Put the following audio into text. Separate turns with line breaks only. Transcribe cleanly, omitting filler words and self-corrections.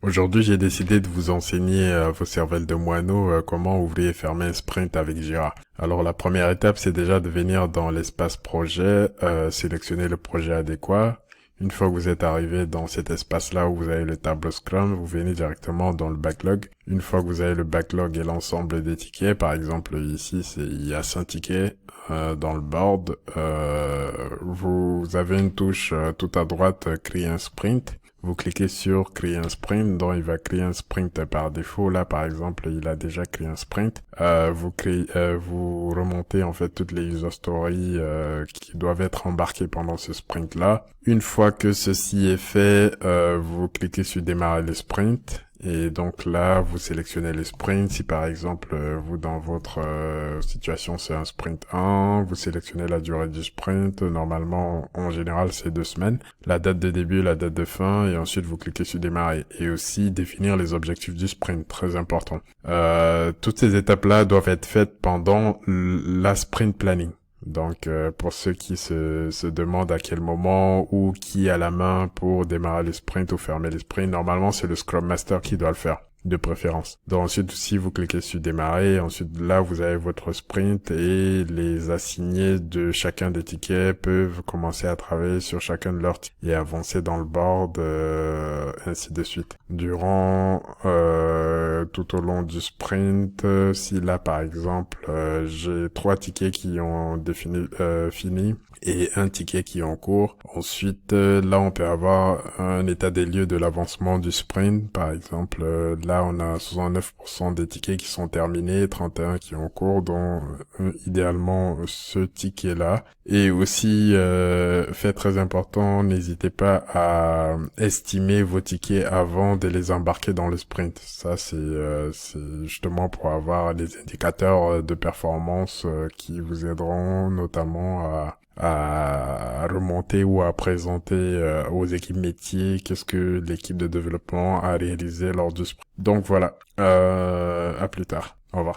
Aujourd'hui, j'ai décidé de vous enseigner vos cervelles de moineau comment ouvrir et fermer un sprint avec Jira. Alors la première étape, c'est déjà de venir dans l'espace projet, sélectionner le projet adéquat. Une fois que vous êtes arrivé dans cet espace-là où vous avez le tableau Scrum, vous venez directement dans le backlog. Une fois que vous avez le backlog et l'ensemble des tickets, par exemple ici, il y a 5 tickets dans le board. Vous avez une touche tout à droite, créer un sprint. Vous cliquez sur créer un sprint, donc il va créer un sprint par défaut. Là, par exemple, il a déjà créé un sprint. Vous remontez en fait toutes les user stories qui doivent être embarquées pendant ce sprint-là. Une fois que ceci est fait, vous cliquez sur démarrer le sprint. Et donc là, vous sélectionnez les sprints. Si par exemple, vous dans votre situation, c'est un sprint 1, vous sélectionnez la durée du sprint. Normalement, en général, c'est 2 semaines. La date de début, la date de fin, et ensuite vous cliquez sur démarrer. Et aussi définir les objectifs du sprint, très important. Toutes ces étapes-là doivent être faites pendant la sprint planning. Donc, pour ceux qui se demandent à quel moment ou qui a la main pour démarrer les sprints ou fermer les sprints, normalement, c'est le Scrum Master qui doit le faire, de préférence. Donc, ensuite, si vous cliquez sur démarrer, ensuite, là, vous avez votre sprint et les assignés de chacun des tickets peuvent commencer à travailler sur chacun de leurs tickets et avancer dans le board, ainsi de suite. Durant, tout au long du sprint, si là, par exemple, j'ai 3 tickets qui ont fini et un ticket qui est en cours. Ensuite, là, on peut avoir un état des lieux de l'avancement du sprint. Par exemple, là, on a 69% des tickets qui sont terminés, 31 qui sont en cours, dont idéalement ce ticket-là. Et aussi, fait très important, n'hésitez pas à estimer vos tickets avant de les embarquer dans le sprint. Ça, c'est justement pour avoir des indicateurs de performance qui vous aideront notamment à remonter ou à présenter aux équipes métiers qu'est-ce que l'équipe de développement a réalisé lors du sprint. Donc voilà, à plus tard. Au revoir.